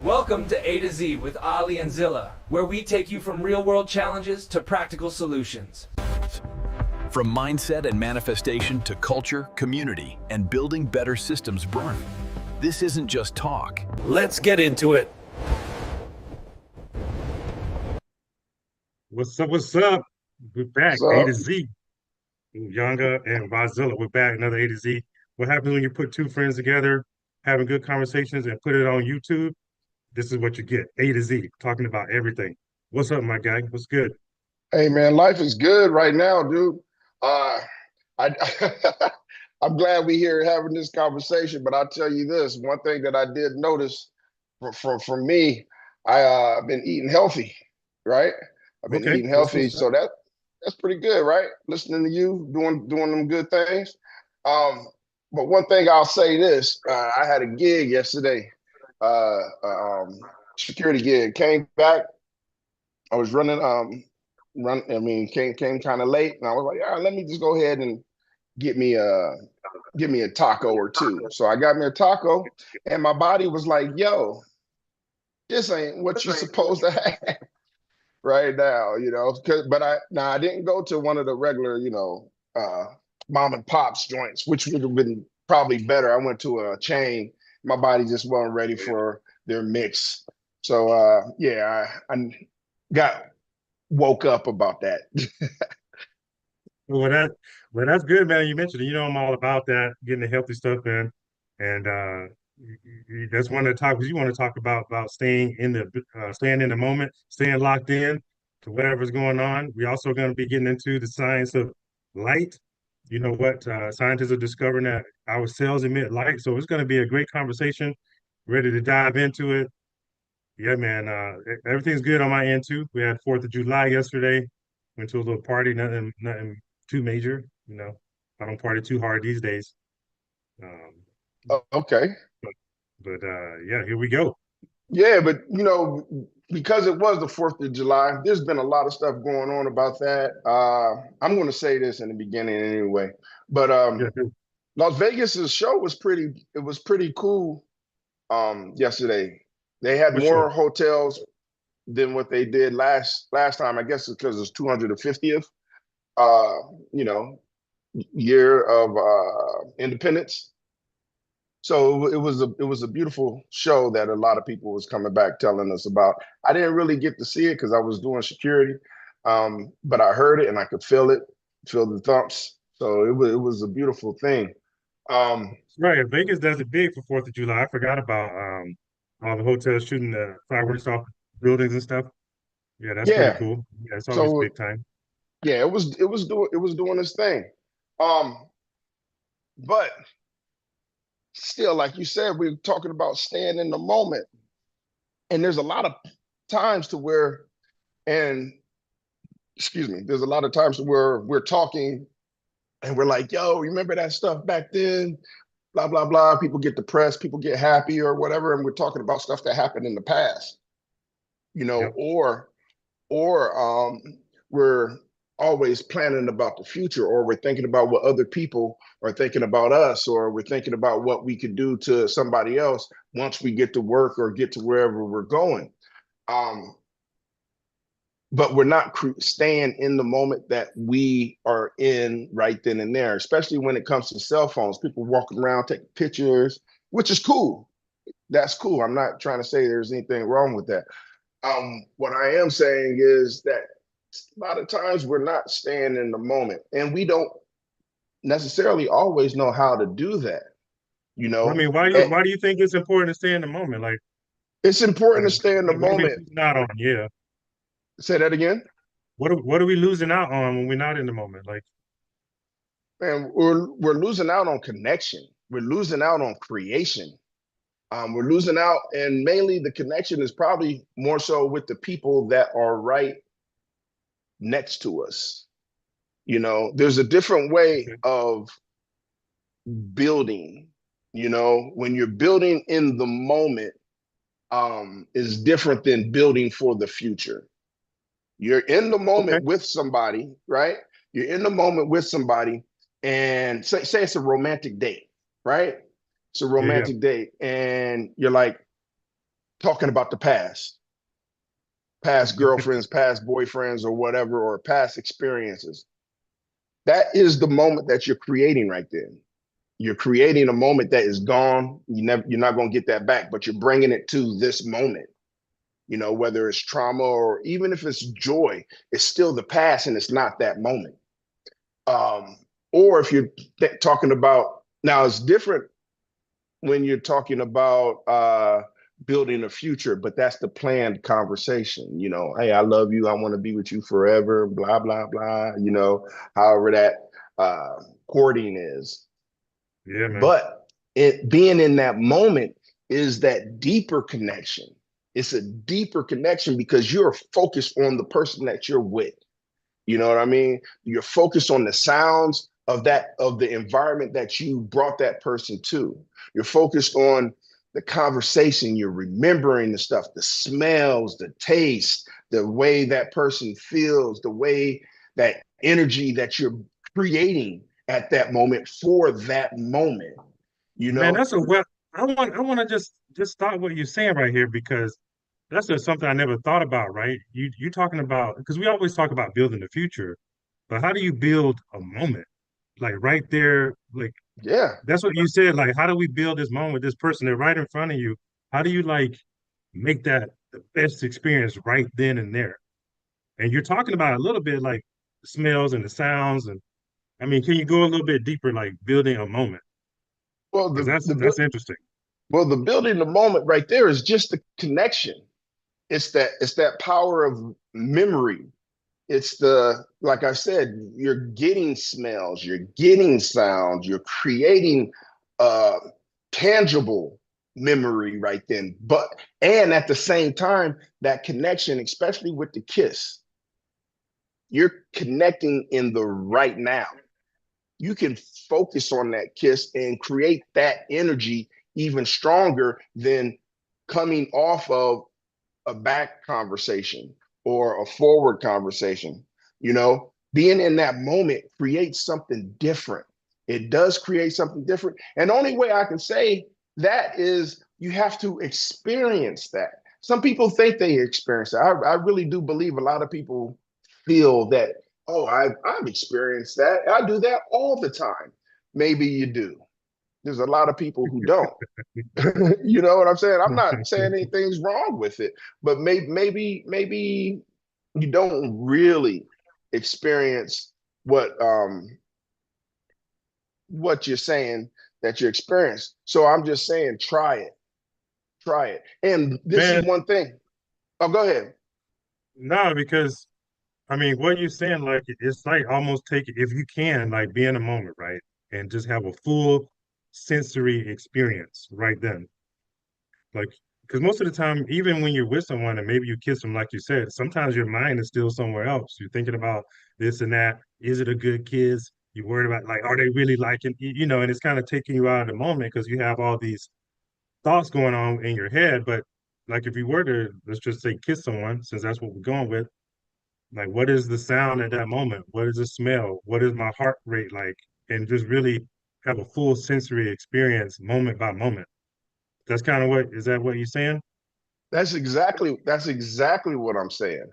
Welcome to A to Z with Ali and Zilla, where we take you from real-world challenges to practical solutions. From mindset and manifestation to culture, community, and building better systems born. This isn't just talk. Let's get into it. What's up? What's up? We're back. A So to Z. Younger and Vazilla. We're back. Another A to Z. What happens when you put two friends together, having good conversations, and put it on YouTube? This is what you get. A to Z, talking about everything. What's up, my guy? What's good? hey man, life is good right now, dude. Uh I I'm glad we here having this conversation, but I'll tell you this, one thing that I did notice for me, I've been eating healthy, right? I've been Okay, eating that's healthy, what's up. so that's pretty good, right? Listening to you doing them good things. But one thing I'll say this, I had a gig yesterday, security gig, came back. I was I mean, came kind of late, and I was like, yeah, let me just go ahead and get me a get me a taco or two. So I got me a taco, and my body was like, yo, this ain't what you're supposed to have right now, you know. But I didn't go to one of the regular, mom and pops joints, which would have been probably better. I went to a chain. My body just wasn't ready for their mix. So yeah, I got woke up about that. Well, that's good, man. You mentioned it. You know, I'm all about that, getting the healthy stuff in, and that's one of the topics you want to talk about staying in the moment, staying locked in to whatever's going on. We're also going to be getting into the science of light. You know what? Scientists are discovering that our cells emit light, so it's going to be a great conversation. Ready to dive into it. Yeah, man. Everything's good on my end too. We had 4th of July yesterday. Went to a little party. Nothing too major. You know, I don't party too hard these days. Um, Okay. but yeah, here we go. Yeah, but because it was the 4th of July, there's been a lot of stuff going on about that. I'm going to say this in the beginning anyway, but Yeah, Las Vegas's show was pretty cool yesterday. They had for sure. more hotels than what they did last time. I guess it's because it's 250th uh, you know, year of independence. So it was a beautiful show that a lot of people was coming back telling us about. I didn't really get to see it because I was doing security, but I heard it and I could feel the thumps. So it was a beautiful thing. Um, Right. Vegas does it big for 4th of July. I forgot about all the hotels shooting the fireworks off buildings and stuff. Yeah, that's pretty yeah. cool. Yeah, it's always So big time. yeah, it was doing its thing. Um, but still, like you said, we're talking about staying in the moment, and there's a lot of times to where, and excuse me, there's a lot of times where we're talking and we're like, yo, remember that stuff back then? Blah, blah, blah. People get depressed, people get happy or whatever. And we're talking about stuff that happened in the past, Yep. or we're always planning about the future, or we're thinking about what other people are thinking about us, or we're thinking about what we could do to somebody else once we get to work or get to wherever we're going. Um, but we're not staying in the moment that we are in right then and there, especially when it comes to cell phones. People walking around taking pictures, which is cool. That's cool. I'm not trying to say there's anything wrong with that. What I am saying is that a lot of times we're not staying in the moment, and we don't necessarily always know how to do that. You Well, I know, mean, why do you and why do you think it's important to stay in the moment? it's Like important to stay in the what are we moment. losing out on? Yeah. Say that again. What are we losing out on when we're not in the moment? Like, And we're losing out on connection. We're losing out on creation. We're losing out, and mainly the connection is probably more so with the people that are right next to us. There's a different way okay, of building. When you're building in the moment, is different than building for the future. You're in the okay, moment with somebody, right? You're in the moment with somebody, and say it's a romantic date, right? It's a yeah, yeah, romantic date, and you're like, talking about the past girlfriends, past boyfriends, or whatever, or past experiences. That is the moment that you're creating right then. You're creating a moment that is gone. You're not going to get that back, but you're bringing it to this moment. You know, whether it's trauma or even if it's joy, it's still the past and it's not that moment. Um, or if you're talking about, now it's different when you're talking about building a future, but that's the planned conversation. You know, hey, I love you. I want to be with you forever, blah, blah, blah, you know, however that courting is. Yeah, man. But it being in that moment is that deeper connection. It's a deeper connection because you're focused on the person that you're with. You know what I mean? You're focused on the sounds of the environment that you brought that person to. You're focused on the conversation, you're remembering the stuff, the smells, the taste, the way that person feels, the way that energy that you're creating at that moment for that moment. You Man, know, that's a well. I want to just stop what you're saying right here because that's just something I never thought about. Right? You talking about because we always talk about building the future, but how do you build a moment like right there? Like yeah. that's what you said. Like how do we build this moment with this person? They're right in front of you. How do you like make that the best experience right then and there? And you're talking about a little bit like the smells and the sounds and I mean, can you go a little bit deeper, like building a moment? Well, Because the that's interesting. well, the building the moment right there is just the connection. It's that power of memory. It's the, like I said, you're getting smells, you're getting sounds, you're creating uh tangible memory right then. But and at the same time, that connection, especially with the kiss, you're connecting in the right now. You can focus on that kiss and create that energy even stronger than coming off of a back conversation or a forward conversation. You know, being in that moment creates something different. It does create something different. And the only way I can say that is you have to experience that. Some people think they experience it. I really do believe a lot of people feel that, oh, I've experienced that. I do that all the time. Maybe you do. There's a lot of people who don't. You know what I'm saying? I'm not saying anything's wrong with it, but maybe you don't really experience what you're saying that you experience. So I'm just saying try it. And this is Man, one thing. Oh, go ahead. no, because I mean, what you're saying, like, it's like almost take it, if you can, like, be in a moment, right? And just have a full sensory experience right then. Like, because most of the time, even when you're with someone and maybe you kiss them, like you said, sometimes your mind is still somewhere else. You're thinking about this and that. Is it a good kiss? You're worried about, like, are they really liking, you know, and it's kind of taking you out of the moment because you have all these thoughts going on in your head. But, like, if you were to, let's just say, kiss someone, since that's what we're going with, like, what is the sound at that moment? What is the smell? What is my heart rate like? And just really have a full sensory experience moment by moment. That's kind of what, is that what you're saying? That's exactly what I'm saying.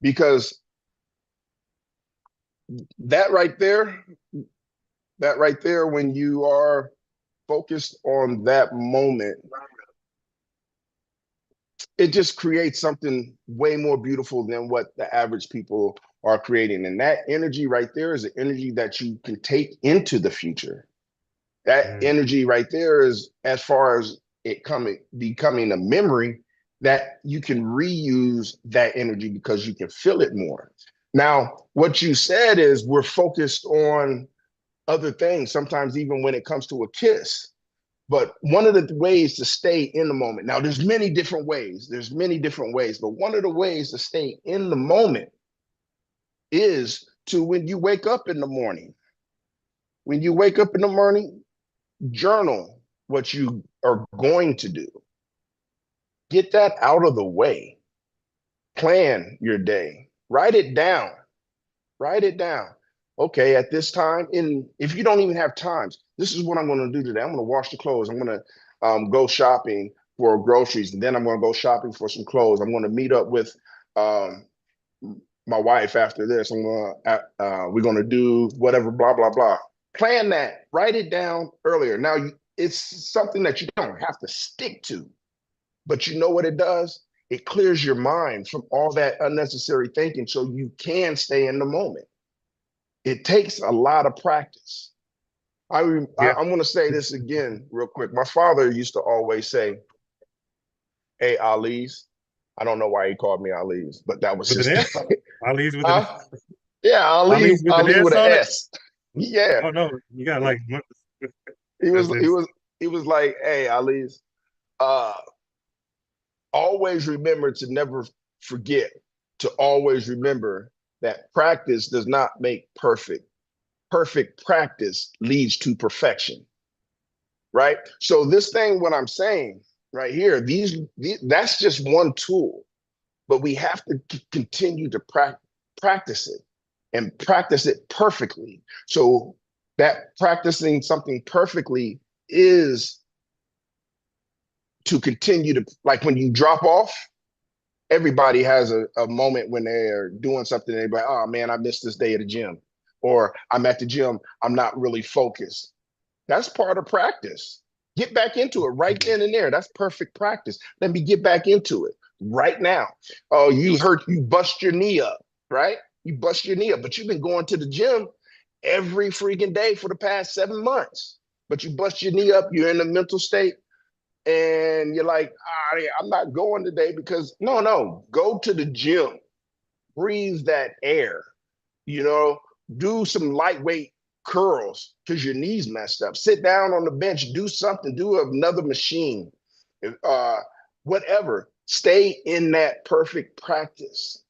Because that right there, that right there, when you are focused on that moment, it just creates something way more beautiful than what the average people are creating. And that energy right there is an energy that you can take into the future. That Mm. energy right there is, as far as it coming becoming a memory, that you can reuse that energy because you can feel it more. Now, what you said is we're focused on other things, sometimes even when it comes to a kiss. But one of the ways to stay in the moment, now there's many different ways, but one of the ways to stay in the moment is to, when you wake up in the morning, journal what you are going to do. Get that out of the way. Plan your day. Write it down. Write it down. Okay, at this time, if you don't even have times, this is what I'm going to do today. I'm going to wash the clothes. I'm going to go shopping. for groceries, and then I'm going to go shopping for some clothes. I'm going to meet up with um, my wife after this. We're going to do whatever, blah blah blah. Plan that. Write it down earlier. Now it's something that you don't have to stick to, but you know what it does? It clears your mind from all that unnecessary thinking, so you can stay in the moment. It takes a lot of practice. I'm Yeah. going to say this again real quick. My father used to always say, "Hey, Ali's." I don't know why he called me Ali's, but that was With his an thing. S? Ali's with an Huh? Yeah, Ali's with an Ali S with an on it? S. Yeah, Oh no, you got like he that's was he this. was he was like, "Hey, Ali's, uh, always remember to never forget to always remember that practice does not make perfect. Perfect practice leads to perfection." Right? So this thing, what I'm saying right here, that's just one tool, but we have to continue to practice it and practice it perfectly. So that practicing something perfectly is to continue to, like when you drop off, everybody has a moment when they're doing something and they're like, oh man, I missed this day at the gym. Or I'm at the gym, I'm not really focused. That's part of practice. Get back into it right then and there. That's perfect practice. Let me get back into it right now. Oh, you bust your knee up, right? You bust your knee up, but you've been going to the gym every freaking day for the past 7 months. But you bust your knee up, you're in a mental state, and you're like, I'm not going today because no, go to the gym, breathe that air, you know, do some lightweight curls because your knees messed up. Sit down on the bench, do something, do another machine, uh, whatever. Stay in that perfect practice.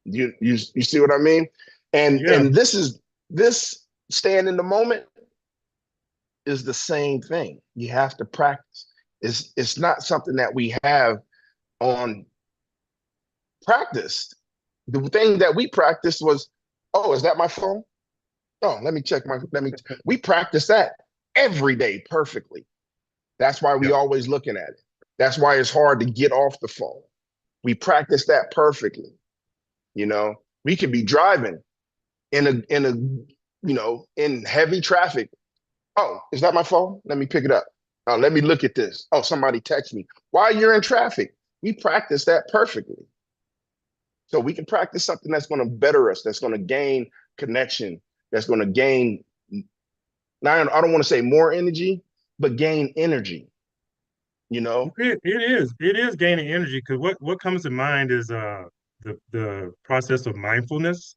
You see what I mean? Yeah, And this staying in the moment is the same thing. You have to practice. It's not something that we have on practiced. The thing that we practiced was, oh, is that my phone? Oh, let me check we practice that every day perfectly. That's why we yeah. always looking at it. That's why it's hard to get off the phone. We practice that perfectly. You know, we could be driving in a in heavy traffic. Oh, is that my phone? Let me pick it up. Let me look at this. Oh, somebody text me while you're in traffic. We practice that perfectly. So we can practice something that's going to better us, that's going to gain connection, that's going to gain, now I don't want to say more energy, but gain energy, you know? It is gaining energy because what comes to mind is the process of mindfulness.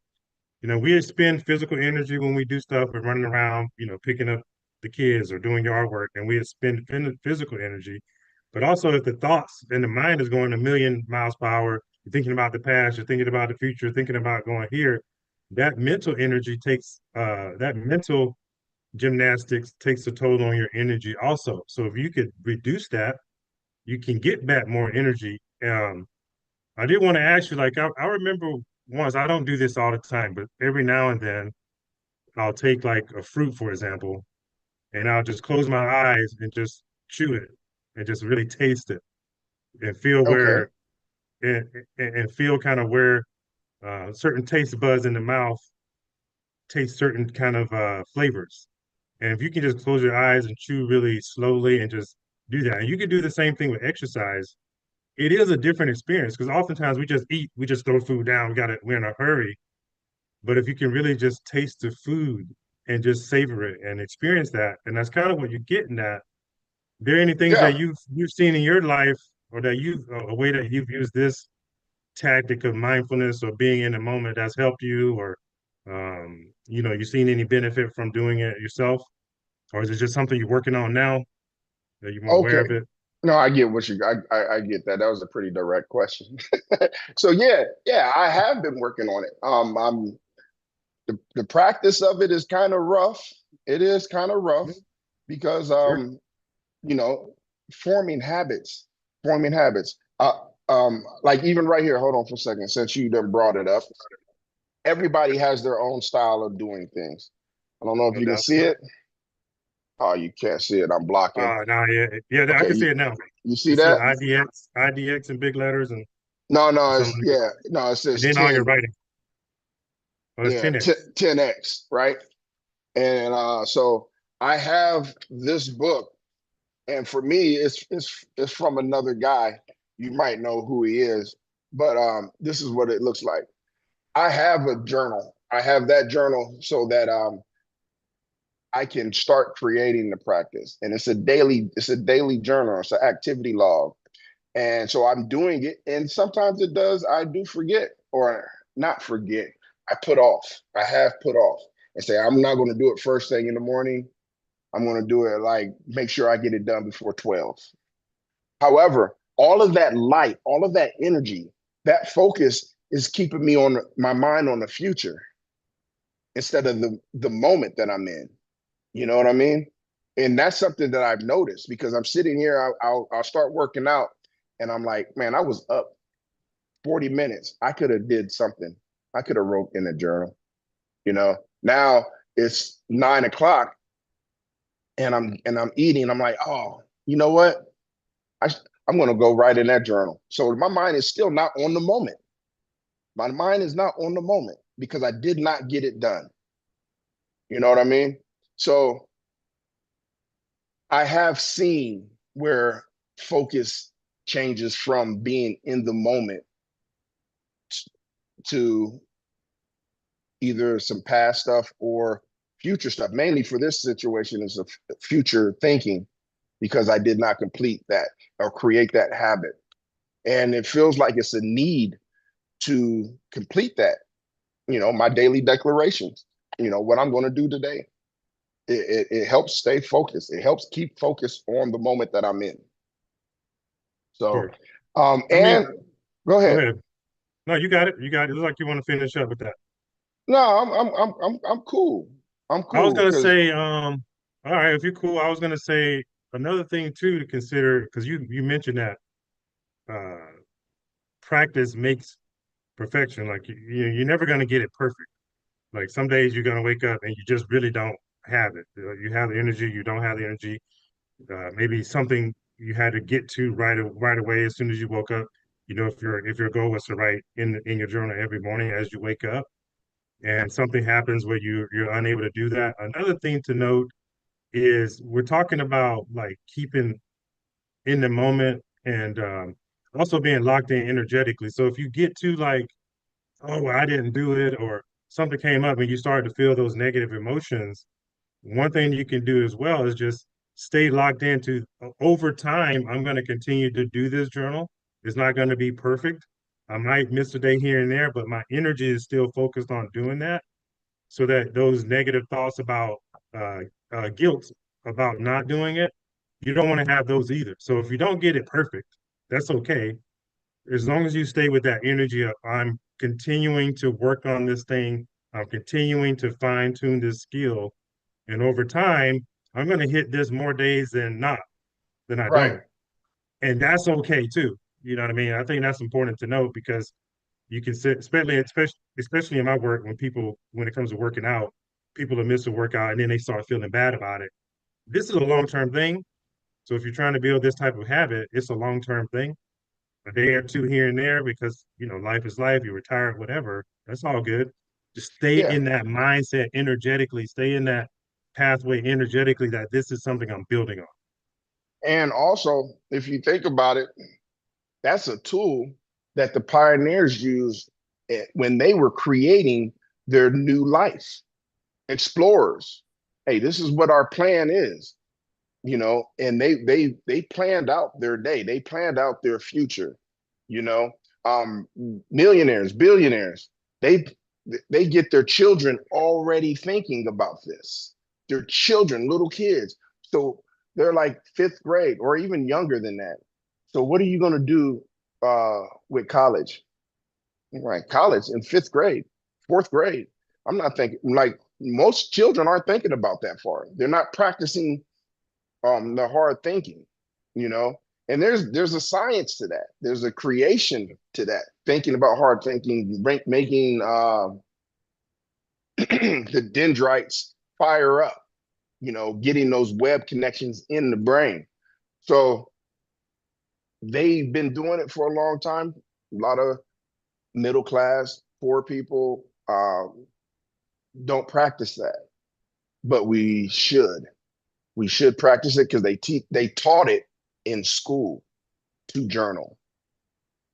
You know, we expend physical energy when we do stuff and running around, picking up the kids or doing yard work, and we expend physical energy. But also, if the thoughts and the mind is going a million miles per hour, you're thinking about the past, you're thinking about the future, thinking about going here, that mental energy that mental gymnastics takes a toll on your energy also. So if you could reduce that, you can get back more energy. I did want to ask you, like, I remember once, I don't do this all the time, but every now and then I'll take like a fruit, for example, and I'll just close my eyes and just chew it and just really taste it and feel Okay. and feel kind of where certain taste buds in the mouth taste certain kind of flavors. And if you can just close your eyes and chew really slowly and just do that, and you can do the same thing with exercise. It is a different experience because oftentimes we just eat, we just throw food down, we're in a hurry. But if you can really just taste the food and just savor it and experience that, and that's kind of what you're getting at. There any things that Yeah. you've seen in your life or that you a way that you've used this tactic of mindfulness or being in the moment that's helped you or you seen any benefit from doing it yourself? Or is it just something you're working on now that you're more aware Okay. of it? No, I get I get that. That was a pretty direct question. So yeah, I have been working on it. I'm the practice of it is kind of rough. It is kind of rough Yeah, because sure. you know, forming habits, forming habits. Like even right here, hold on for a second, since you done brought it up. Everybody has their own style of doing things. I don't know if No you can doubt. see it. Oh, you can't see it. I'm blocking. No, yeah, yeah, I Okay, can see it now. You see It says that? IDX in big letters and No, it's, something like that. yeah, no, it And says then all your 10, writing. Oh, it's yeah, 10x. 10x, right? And so I have this book, and for me, it's from another guy. You might know who he is, but this is what it looks like. I have a journal. I have that journal so that I can start creating the practice. And it's a daily journal, it's an activity log. And so I'm doing it. And sometimes I do forget or not forget. I put off. I have put off and say, I'm not going to do it first thing in the morning. I'm going to do it like, make sure I get it done before 12. However, all of that light, all of that energy, that focus is keeping me on my mind on the future instead of the moment that I'm in. You know what I mean? And that's something that I've noticed because I'm sitting here, I'll start working out and I'm like, man, I was up 40 minutes. I could have did something. I could have wrote in a journal, you know. Now it's 9 o'clock and I'm eating. I'm like, oh, you know what? I I'm gonna go write in that journal. So my mind is still not on the moment. My mind is not on the moment because I did not get it done. You know what I mean? So I have seen where focus changes from being in the moment to either some past stuff or future stuff. Mainly for this situation is a future thinking because I did not complete that or create that habit. And it feels like it's a need to complete that, you know, my daily declarations, you know, what I'm going to do today. It helps stay focused. It helps keep focus on the moment that I'm in. So, Sure. I and mean, go go ahead. ahead. No, you got it. You got it. It looks like you want to finish up with that. No, I'm cool. I'm I was cool gonna because say, all right, if you're cool, I was gonna say another thing too to consider because you mentioned that uh practice makes perfection. Like you're never gonna get it perfect. Like some days you're gonna wake up and you just really don't have it. You have the energy, you don't have the energy. Maybe something you had to get to right away as soon as you woke up. You know, if your goal was to write in your journal every morning as you wake up, and something happens where you're unable to do that. Another thing to note is we're talking about like keeping in the moment and also being locked in energetically. So if you get to like, oh, well, I didn't do it, or something came up and you start to feel those negative emotions, one thing you can do as well is just stay locked into over time. I'm going to continue to do this journal. It's not going to be perfect. I might miss a day here and there, but my energy is still focused on doing that so that those negative thoughts about uh, guilt about not doing it, you don't want to have those either. So if you don't get it perfect, that's okay. As long as you stay with that energy of I'm continuing to work on this thing, I'm continuing to fine tune this skill, and over time, I'm going to hit this more days than I right. don't, and that's okay too. You know what I mean? I think that's important to note because you can sit, especially in my work when it comes to working out, people will miss a workout and then they start feeling bad about it. This is a long term thing. So if you're trying to build this type of habit, it's a long term thing. A day or two here and there because life is life. You're retired, whatever. That's all good. Just stay Yeah. in that mindset energetically. Stay in that pathway energetically that this is something I'm building on. And also, if you think about it, that's a tool that the pioneers used when they were creating their new life. Explorers. Hey, this is what our plan is, you know, and they planned out their day. They planned out their future, you know. Um, Millionaires, billionaires, they they get their children already thinking about this. Their children, little kids. So they're like fifth grade or even younger than that. So what are you going to do with college? Right, college in fifth grade, fourth grade. I'm not thinking like most children aren't thinking about that far. They're not practicing the hard thinking, you know. And there's a science to that. There's a creation to that. Thinking about hard thinking, making the dendrites fire up, you know, getting those web connections in the brain. So they've been doing it for a long time. A lot of middle class, poor people don't practice that, but we should. We should practice it because they taught it in school to journal.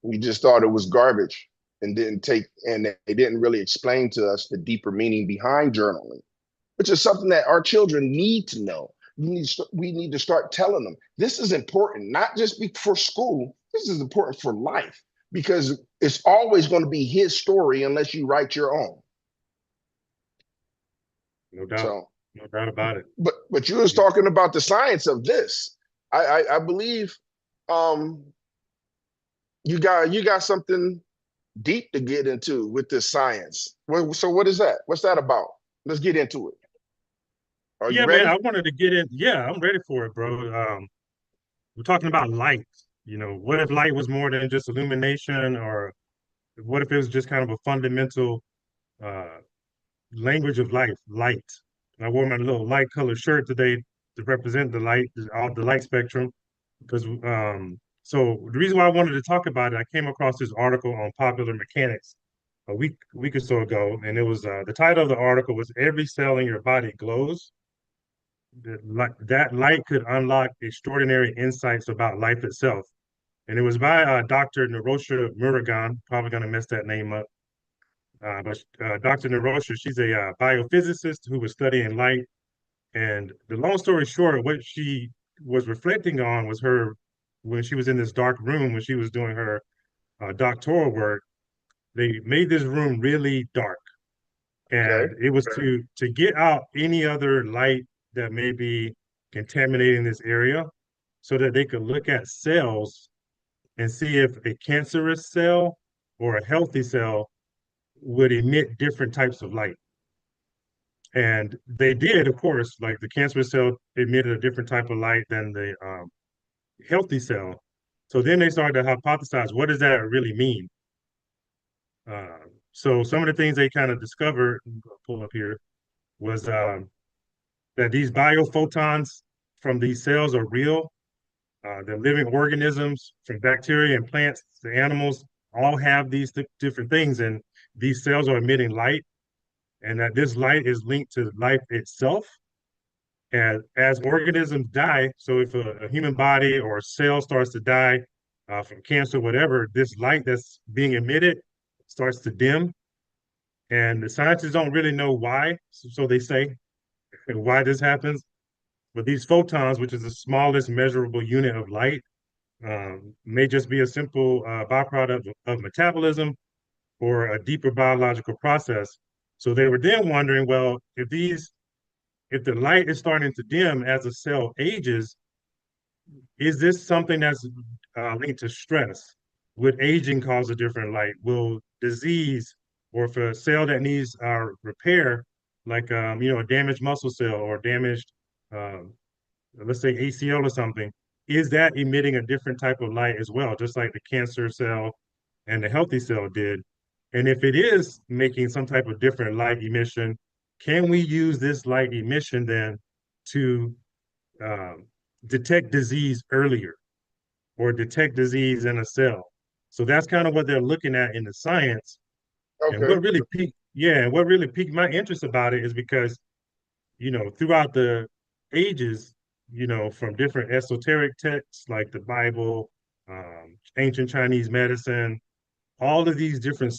We just thought it was garbage and they didn't really explain to us the deeper meaning behind journaling, which is something that our children need to know. We need to start telling them this is important, not just for school. This is important for life because it's always going to be his story unless you write your own. No doubt. So, No doubt about it. but you was talking about the science of this. I believe you got something deep to get into with this science. So what is that? What's that about? Let's get into it. Are you Yeah, man, ready? I wanted to get in. Yeah, I'm ready for it, bro. We're talking about light. What if light was more than just illumination, or what if it was just kind of a fundamental uh, language of life, light? I wore my little light colored shirt today to represent the light, all the light spectrum. Because so the reason why I wanted to talk about it, I came across this article on Popular Mechanics a week or so ago, and it was the title of the article was "Every Cell in Your Body Glows." That light could unlock extraordinary insights about life itself. And it was by Dr. Narosha Murugan, probably going to mess that name up. But Dr. Narosha, she's a biophysicist who was studying light. And the long story short, what she was reflecting on was her when she was in this dark room when she was doing her doctoral work. They made this room really dark, Okay. and it was to get out any other light that may be contaminating this area, so that they could look at cells and see if a cancerous cell or a healthy cell would emit different types of light. And they did, of course, like the cancerous cell emitted a different type of light than the healthy cell. So then they started to hypothesize, what does that really mean? So some of the things they kind of discovered, pull up here, was that these biophotons from these cells are real. They're living organisms, from bacteria and plants to animals, all have these different things, and these cells are emitting light, and that this light is linked to life itself. And as organisms die, so if a human body or a cell starts to die from cancer, whatever, this light that's being emitted starts to dim. And the scientists don't really know why, so they say, why this happens. But these photons, which is the smallest measurable unit of light, may just be a simple byproduct of metabolism or a deeper biological process. So they were then wondering, well, if the light is starting to dim as a cell ages, is this something that's linked to stress? Would aging cause a different light? Will disease, or if a cell that needs repair, like a damaged muscle cell or damaged, um, let's say ACL or something, is that emitting a different type of light as well, just like the cancer cell and the healthy cell did? And if it is making some type of different light emission, can we use this light emission then to um, detect disease earlier or detect disease in a cell? So that's kind of what they're looking at in the science. And Okay. what really piqued my interest about it is because, throughout the ages, from different esoteric texts like the Bible, ancient Chinese medicine, all of these different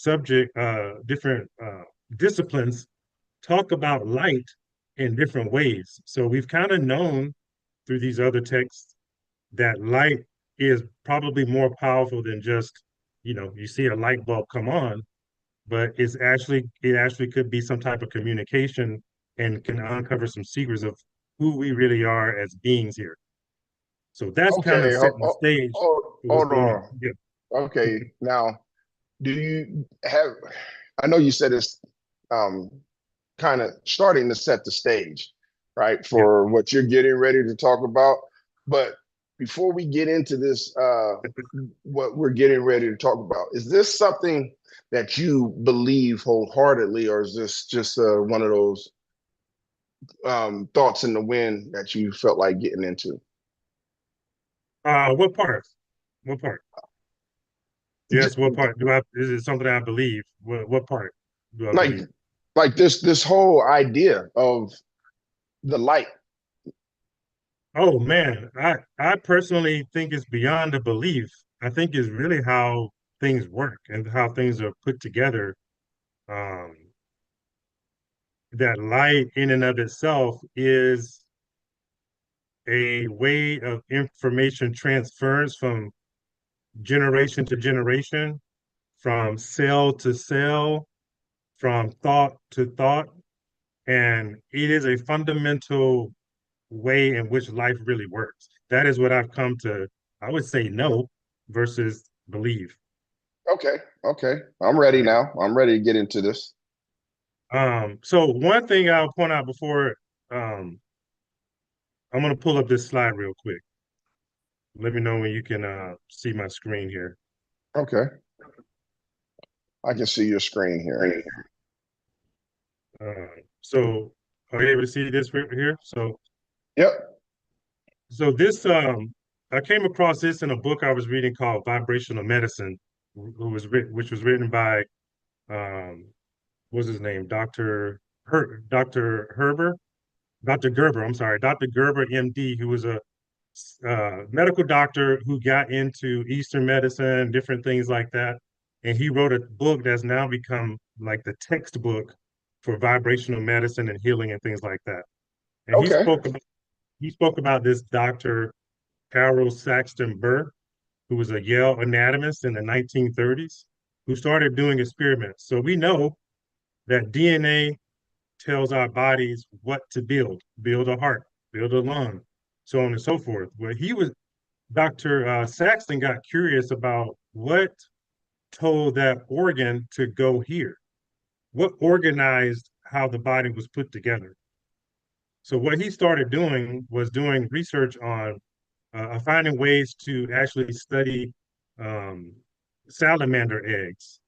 disciplines talk about light in different ways. So we've kind of known through these other texts that light is probably more powerful than just, you see a light bulb come on, but it actually could be some type of communication and can uncover some secrets of who we really are as beings here. So that's kind of Okay. setting the stage for what's Hold going on. on. Yeah. Okay. Now, do you have, I know you said it's um, kind of starting to set the stage, right, Yeah. for what you're getting ready to talk about. But before we get into this, what we're getting ready to talk about, is this something that you believe wholeheartedly, or is this just one of those thoughts in the wind that you felt like getting into? What part? What part? Yes, what part do I? Is it something I believe? What part do I Like believe? this whole idea of the light. Oh man, I personally think it's beyond a belief. I think it's really how things work and how things are put together. Um, that light in and of itself is a way of information transference from generation to generation, from cell to cell, from thought to thought, and it is a fundamental way in which life really works. That is what I've come to, I would say, know versus believe. Okay, okay. I'm ready Yeah. now. I'm ready to get into this. So one thing I'll point out before um, I'm going to pull up this slide real quick. Let me know when you can see my screen here. Okay. I can see your screen here. Uh, so are you able to see this right here? Yep. So this I came across this in a book I was reading called Vibrational Medicine, which was written by um, what's his name? Dr. Herber, Dr. Gerber, I'm sorry, Dr. Gerber, MD, who was a medical doctor who got into Eastern medicine, different things like that. And he wrote a book that's now become like the textbook for vibrational medicine and healing and things like that. And Okay. he spoke about this Dr. Harold Saxton Burr, who was a Yale anatomist in the 1930s, who started doing experiments. So we know that DNA tells our bodies what to build a heart, build a lung, so on and so forth. Well, Dr. Saxton got curious about what told that organ to go here, what organized how the body was put together. So what he started doing was doing research on finding ways to actually study um, salamander eggs.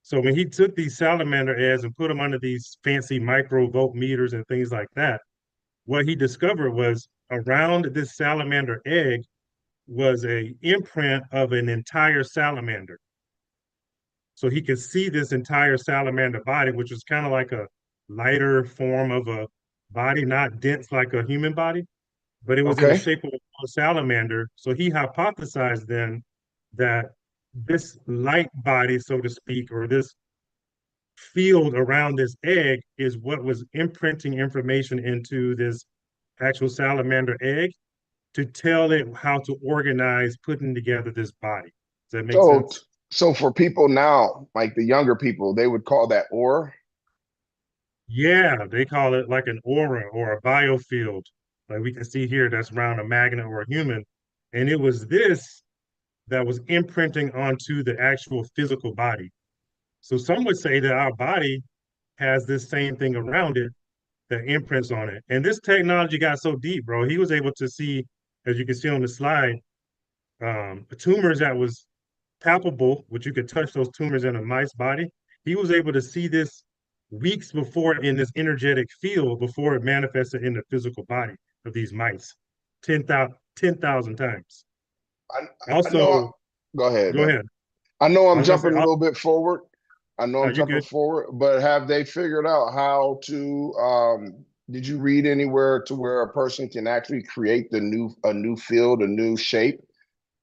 So when he took these salamander eggs and put them under these fancy microvolt meters and things like that, what he discovered was around this salamander egg was a imprint of an entire salamander. So he could see this entire salamander body, which was kind of like a lighter form of a body, not dense like a human body, but it was in the Okay. shape of a salamander. So he hypothesized then that this light body, so to speak, or this field around this egg is what was imprinting information into this actual salamander egg to tell it how to organize putting together this body. Does that make So sense? so for people now, like the younger people, they would call that ore. Yeah, they call it like an aura or a biofield. Like we can see here, that's around a magnet or a human. And it was this that was imprinting onto the actual physical body. So some would say that our body has this same thing around it that imprints on it. And this technology got so deep, bro. He was able to see, as you can see on the slide, tumors that was palpable, which you could touch those tumors in a mice body. He was able to see this weeks before in this energetic field before it manifested in the physical body of these mice 10,000 times. I know. Also, Go ahead, go man. ahead. I know I I'm was going to say, jumping a little bit forward. I know no, I'm you're jumping good. forward, but have they figured out how to did you read anywhere to where a person can actually create a new field, a new shape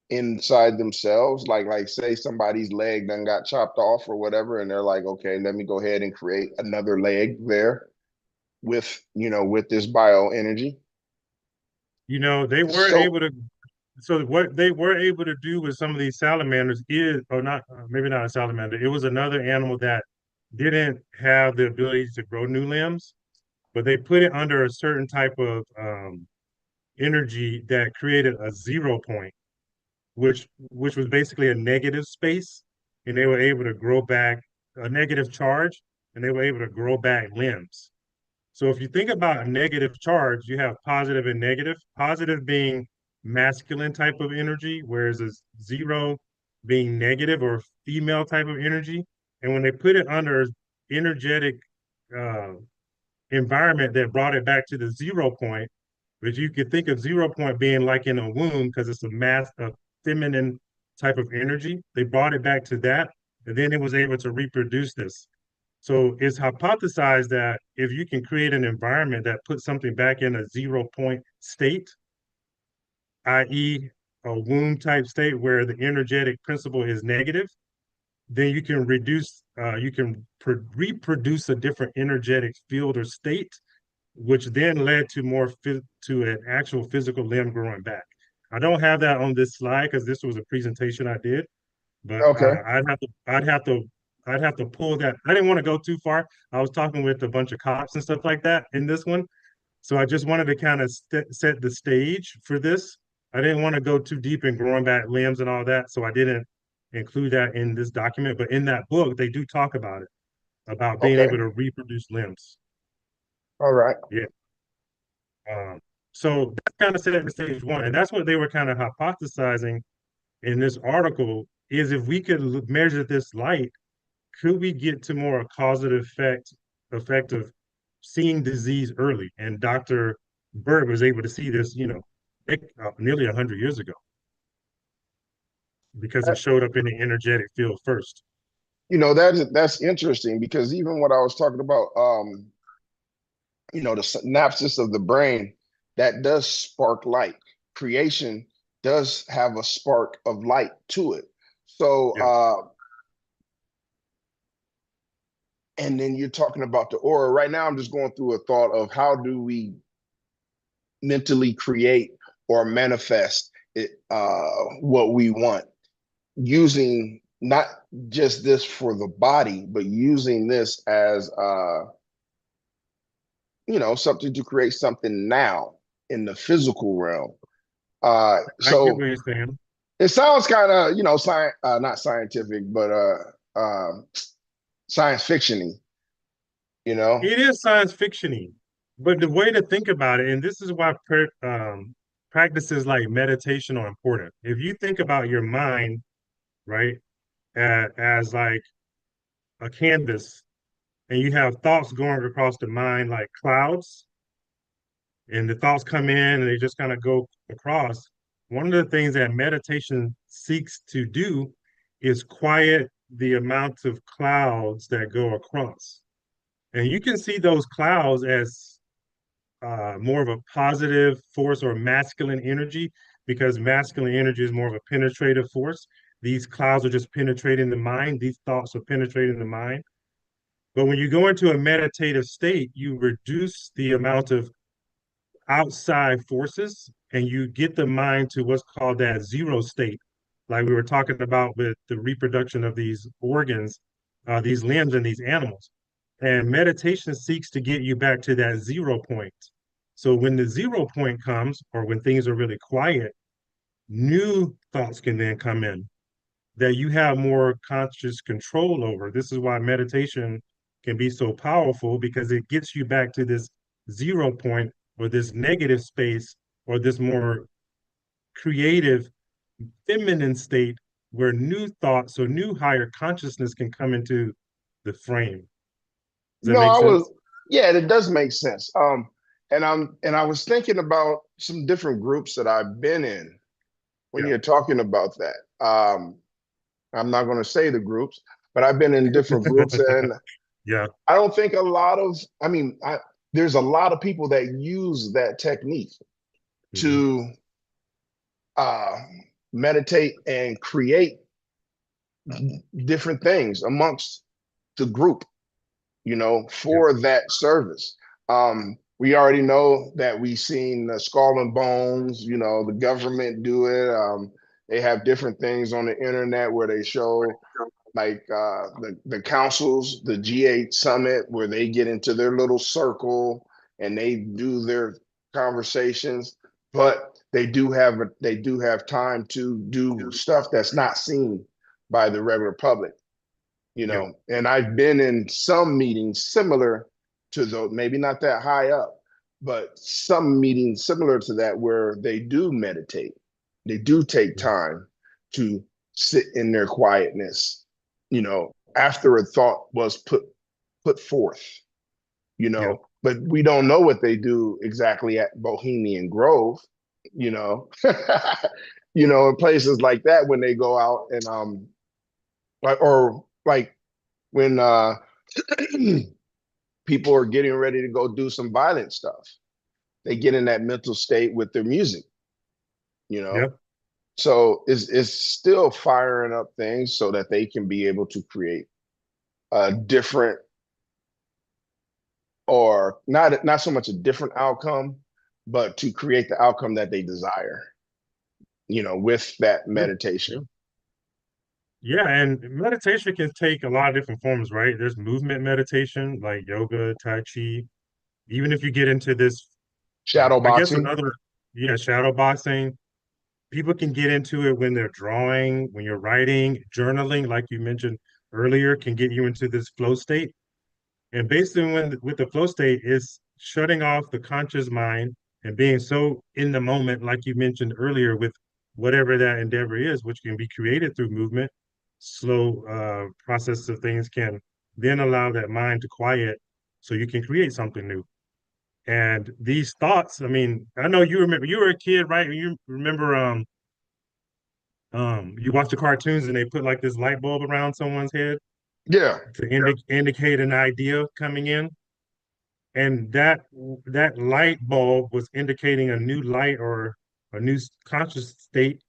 inside themselves? Like say somebody's leg then got chopped off or whatever, and they're like, okay, let me go ahead and create another leg there with with this bioenergy. They were So able to. So what they were able to do with some of these salamanders is, or not, maybe not a salamander. It was another animal that didn't have the ability to grow new limbs, but they put it under a certain type of energy that created a 0 point, which was basically a negative space, and they were able to grow back a negative charge, and they were able to grow back limbs. So if you think about a negative charge, you have positive and negative. Positive being masculine type of energy, whereas a 0 being negative or female type of energy. And when they put it under energetic uh, environment that brought it back to the 0 point, but you could think of 0 point being like in a womb because it's a feminine type of energy. They brought it back to that, and then it was able to reproduce this. So it's hypothesized that if you can create an environment that puts something back in a 0 point state, i.e., a womb type state where the energetic principle is negative, then you can reproduce a different energetic field or state, which then led to to an actual physical limb growing back. I don't have that on this slide because this was a presentation I did, but Okay. I'd have to pull that. I didn't want to go too far. I was talking with a bunch of cops and stuff like that in this one, so I just wanted to kind of set the stage for this. I didn't want to go too deep in growing back limbs and all that, so I didn't include that in this document. But in that book, they do talk about it, about being Okay. able to reproduce limbs. All right. Yeah. Um, so that kind of set the stage one, and that's what they were kind of hypothesizing in this article is if we could measure this light, could we get to more causative effect of seeing disease early? And Dr. Berg was able to see this, nearly 100 years ago because Uh, it showed up in the energetic field first. that's interesting because even what I was talking about, the synapses of the brain, that does spark light. Creation does have a spark of light to it. So, Yeah, and then you're talking about the aura. Right now, I'm just going through a thought of how do we mentally create or manifest it, what we want, using not just this for the body, but using this as something to create something now in the physical realm. I get So what you're saying. it sounds kind of, not scientific, but science fictiony, you know? It is science fictiony, but the way to think about it, and this is why practices like meditation are important. If you think about your mind, right, as like a canvas, and you have thoughts going across the mind like clouds, and the thoughts come in and they just kind of go across. One of the things that meditation seeks to do is quiet the amount of clouds that go across. And you can see those clouds as more of a positive force or masculine energy because masculine energy is more of a penetrative force. These clouds are just penetrating the mind, these thoughts are penetrating the mind. But when you go into a meditative state, you reduce the amount of outside forces and you get the mind to what's called that zero state, like we were talking about with the reproduction of these organs, these limbs in these animals. And meditation seeks to get you back to that 0 point. So when the 0 point comes, or when things are really quiet, new thoughts can then come in that you have more conscious control over. This is why meditation can be so powerful because it gets you back to this 0 point or this negative space or this more creative feminine state where new thoughts or new higher consciousness can come into the frame. Does that No, make I was, sense? yeah, it does make sense. And I was thinking about some different groups that I've been in when Yeah. you're talking about that. I'm not going to say the groups, but I've been in different groups, and Yeah. I don't think a lot of, I mean, there's a lot of people that use that technique Mhm. to uh, meditate and create different things amongst the group, Yeah. for that service. We already know that we've seen Skull and Bones, the government do it. They have different things on the internet where they show like the councils, the G8 summit, where they get into their little circle and they do their conversations, but they do have time to do stuff that's not seen by the regular public, Yeah. and I've been in some meetings similar to those, maybe not that high up, but some meetings similar to that where they do meditate. They do take Yeah. time to sit in their quietness, after a thought was put forth, Yeah. but we don't know what they do exactly at Bohemian Grove, you know. you know, in places like that when they go out and like, or like when people are getting ready to go do some violent stuff, they get in that mental state with their music, you know. Yep. So it's still firing up things so that they can be able to create a different, or not so much a different outcome, but to create the outcome that they desire, you know, with that Yeah. meditation. Yeah. Yeah, and meditation can take a lot of different forms, right? There's movement meditation like yoga, tai chi. Even if you get into this, Shadow I guess boxing. another, yeah, shadow boxing. People can get into it when they're drawing, when you're writing, journaling, like you mentioned earlier, can get you into this flow state. And basically, when with the flow state, is shutting off the conscious mind and being so in the moment, like you mentioned earlier, with whatever that endeavor is, which can be created through movement. Slow process of things can then allow that mind to quiet, so you can create something new. And these thoughts, I mean, I know you remember you were a kid, right? You remember you watch the cartoons and they put like this light bulb around someone's head Yeah. to indicate an idea coming in. And that light bulb was indicating a new light or a new conscious state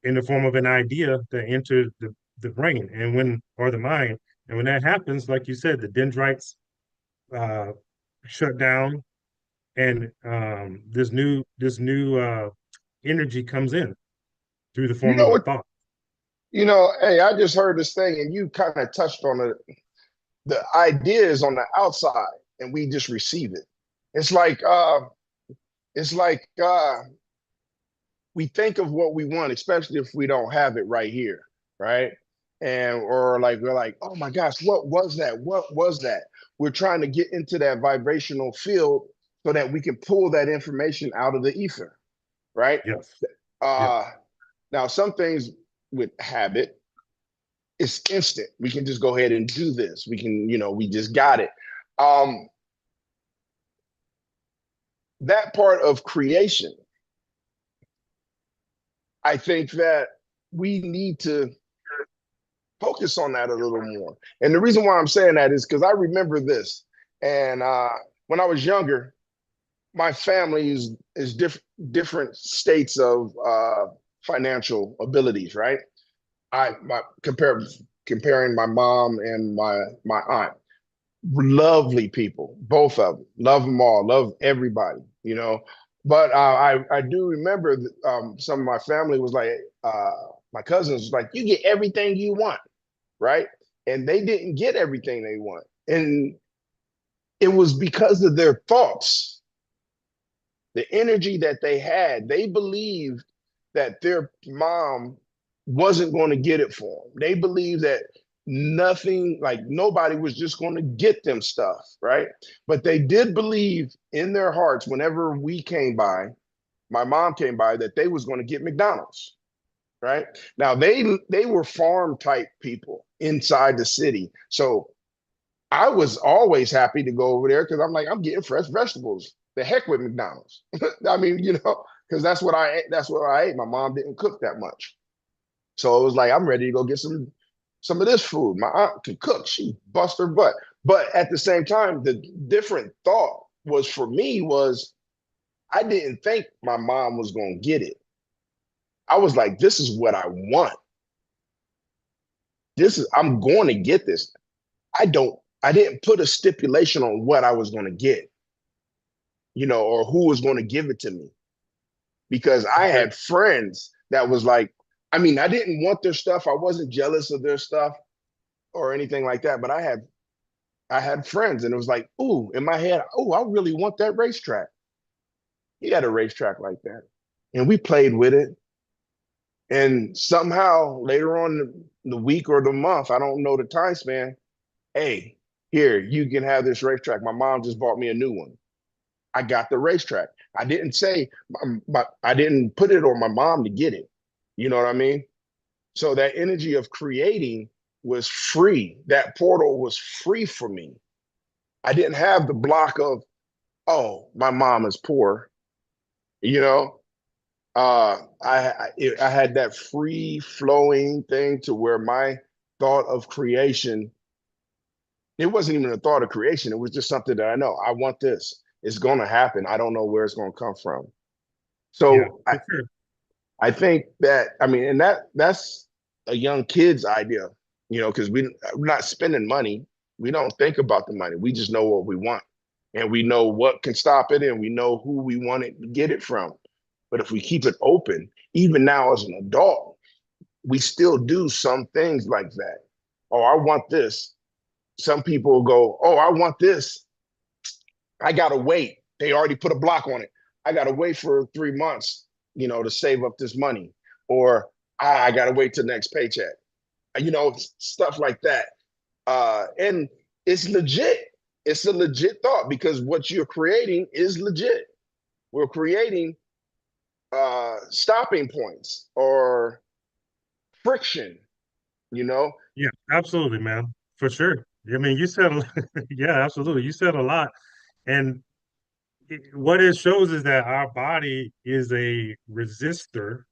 in the form of an idea that entered the brain and when or the mind. And when that happens, like you said, the dendrites uh, shut down, and this new energy comes in through the You form know of a what? thought. You know, hey, I just heard this thing and you kind of touched on it. The idea is on the outside and we just receive it. It's like it's like we think of what we want, especially if we don't have it right here, right? And or like we're like, oh my gosh, what was that? What was that? We're trying to get into that vibrational field so that we can pull that information out of the ether, right? Yes. Yeah. Uh now some things with habit, it's instant. We can just go ahead and do this. We can, you know, we just got it. Um that part of creation, I think that we need to focus on that a little more. And the reason why I'm saying that is because I remember this. And when I was younger, my family is different states of financial abilities, right? Comparing my mom and my aunt, lovely people, both of them, love them all, love everybody, you know. But I do remember that, some of my family was like, my cousins was like, you get everything you want, right? And they didn't get everything they want. And it was because of their thoughts, the energy that they had. They believed that their mom wasn't going to get it for them. They believed that nothing, like nobody was just going to get them stuff, right? But they did believe in their hearts whenever we came by, my mom came by, that they was going to get McDonald's, right? Now they were farm type people inside the city. So I was always happy to go over there because I'm like, I'm getting fresh vegetables. The heck with McDonald's. I mean, you know, because that's what I ate. My mom didn't cook that much. So it was like, I'm ready to go get some of this food. My aunt can cook. She bust her butt. But at the same time, the different thought was for me was I didn't think my mom was gonna get it. I was like, this is what I want. I'm going to get this. I didn't put a stipulation on what I was going to get, you know, or who was going to give it to me. Because I Okay. had friends that was like, I mean, I didn't want their stuff. I wasn't jealous of their stuff or anything like that. But I had friends and it was like, ooh, in my head, oh, I really want that racetrack. He had a racetrack like that. And we played with it. And somehow later on the week or the month, I don't know the time span, hey, here, you can have this racetrack. My mom just bought me a new one. I got the racetrack. I didn't say, I didn't put it on my mom to get it. You know what I mean? So that energy of creating was free. That portal was free for me. I didn't have the block of, oh, my mom is poor, you know? I had that free flowing thing to where my thought of creation, it wasn't even a thought of creation. It was just something that I know. I want this. It's going to happen. I don't know where it's going to come from. Yeah, So for sure. I think that, I mean, and that's a young kid's idea, you know, because we're not spending money. We don't think about the money. We just know what we want, and we know what can stop it, and we know who we want it to get it from. But if we keep it open, even now as an adult, we still do some things like that. Oh, I want this. Some people go, oh, I want this. I gotta wait. They already put a block on it. I gotta wait for 3 months, you know, to save up this money, or I gotta wait till next paycheck. You know, stuff like that. And it's legit. It's a legit thought because what you're creating is legit. We're creating stopping points or friction. You know, Yeah, absolutely, man. For sure. I mean, you said, yeah, absolutely. You said a lot. And what it shows is that our body is a resistor,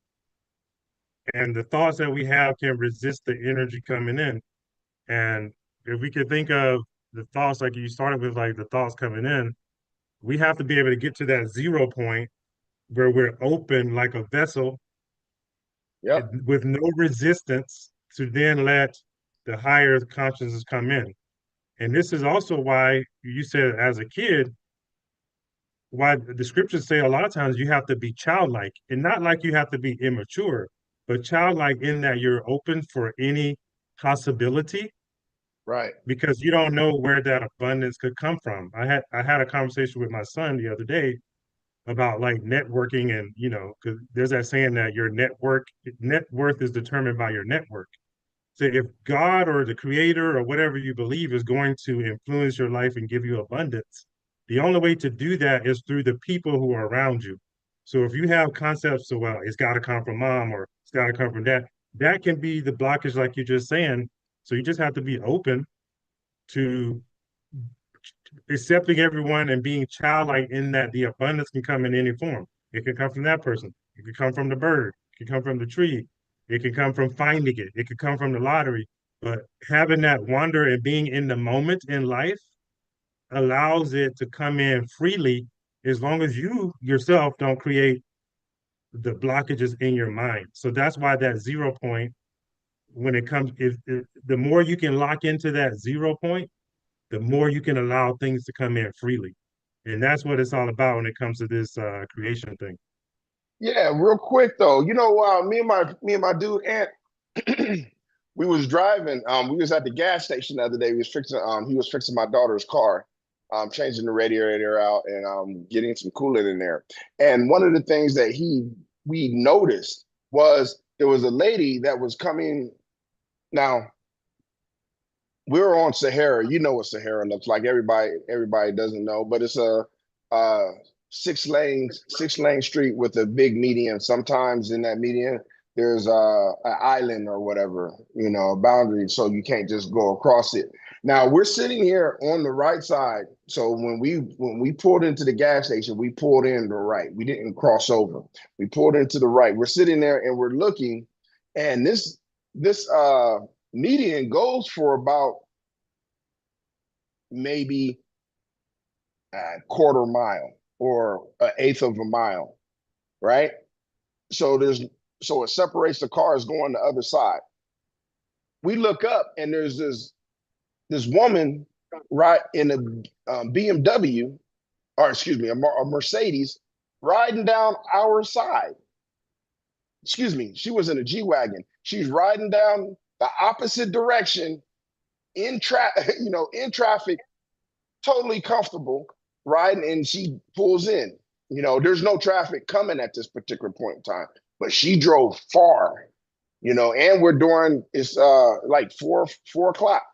and the thoughts that we have can resist the energy coming in. And if we could think of the thoughts like you started with, like the thoughts coming in, we have to be able to get to that 0 point where we're open like a vessel yep. with no resistance to then let the higher consciousness come in. And this is also why you said as a kid, why the scriptures say a lot of times you have to be childlike, and not like you have to be immature, but childlike in that you're open for any possibility Right. because you don't know where that abundance could come from. I had a conversation with my son the other day about like networking, and because there's that saying that your net worth is determined by your network. So if God or the creator or whatever you believe is going to influence your life and give you abundance, the only way to do that is through the people who are around you. So if you have concepts of, well, it's got to come from mom or it's got to come from dad, that can be the blockage, like you're just saying. So you just have to be open to accepting everyone and being childlike in that the abundance can come in any form. It can come from that person. It can come from the bird. It can come from the tree. It can come from finding it. It could come from the lottery. But having that wonder and being in the moment in life allows it to come in freely as long as you yourself don't create the blockages in your mind. So that's why that 0 point, when it comes, if the more you can lock into that 0 point, the more you can allow things to come in freely. And that's what it's all about when it comes to this creation thing. Yeah. Real quick though, you know, me and my dude Ant, we was driving. We was at the gas station the other day. He was fixing my daughter's car, changing the radiator out and getting some coolant in there. And one of the things that we noticed was there was a lady that was coming. Now we were on Sahara. You know what Sahara looks like. Everybody doesn't know, but it's a uh 6 lane street with a big median. Sometimes in that median there's an island or whatever, you know, a boundary, so you can't just go across it. Now we're sitting here on the right side. So when we pulled into the gas station, we pulled in the right. We didn't cross over. We pulled into the right. We're sitting there and we're looking, and this median goes for about maybe a quarter mile or an eighth of a mile, right? So it separates the cars going the other side. We look up and there's this woman right in a BMW, or excuse me, a Mercedes riding down our side. Excuse me, she was in a G wagon. She's riding down the opposite direction in in traffic, totally comfortable riding, and she pulls in. You know, there's no traffic coming at this particular point in time, but she drove far, you know, and we're doing it's like 4 o'clock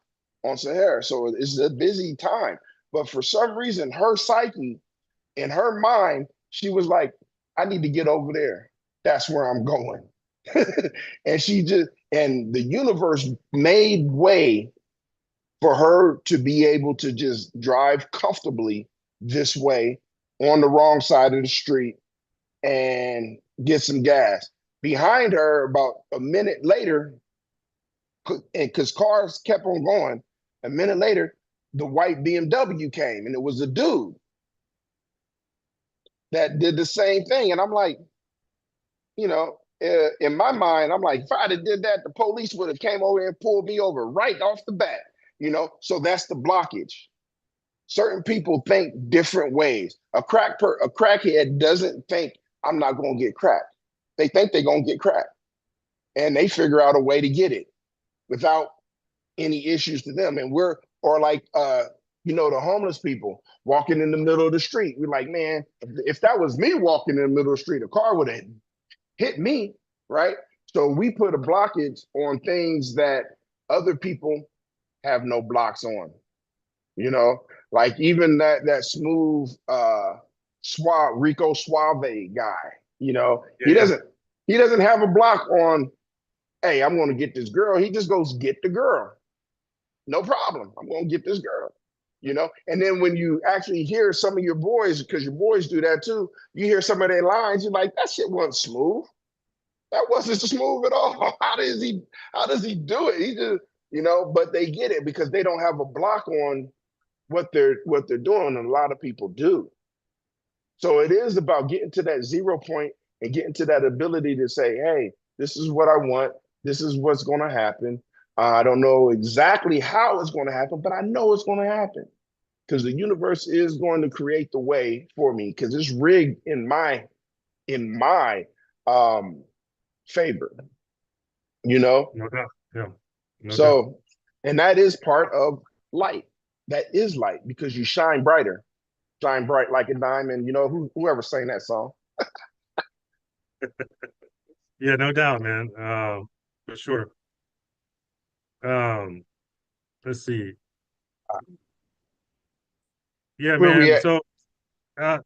on Sahara. So it's a busy time. But for some reason, her psyche, in her mind, she was like, I need to get over there. That's where I'm going. And the universe made way for her to be able to just drive comfortably this way on the wrong side of the street and get some gas. Behind her, about a minute later, and because cars kept on going, a minute later, the white BMW came, and it was a dude that did the same thing. And I'm like, in my mind, I'm like, if I'd have did that, the police would have came over and pulled me over right off the bat. So that's the blockage. Certain people think different ways. A crackhead doesn't think I'm not going to get cracked. They think they're going to get cracked, and they figure out a way to get it without any issues to them. And or like, the homeless people walking in the middle of the street. We're like, man, if that was me walking in the middle of the street, a car would have hit me, right? So we put a blockage on things that other people have no blocks on. Like even that smooth Rico Suave guy, Yeah. he doesn't have a block on, hey, I'm going to get this girl. He just goes get the girl. No problem. I'm going to get this girl. And then when you actually hear some of your boys, because your boys do that too, you hear some of their lines, you're like, that shit wasn't smooth. That wasn't smooth at all. How does he do it? He just, but they get it because they don't have a block on what they're doing, and a lot of people do. So it is about getting to that 0 point and getting to that ability to say, hey, this is what I want. This is what's going to happen. I don't know exactly how it's going to happen, but I know it's going to happen because the universe is going to create the way for me because it's rigged in my favor. No doubt. Yeah. No So, and that is part of light. That is light because you shine brighter, shine bright like a diamond. Whoever sang that song. Yeah, no doubt, man. For sure. Let's see. Yeah, Where we man. at? So I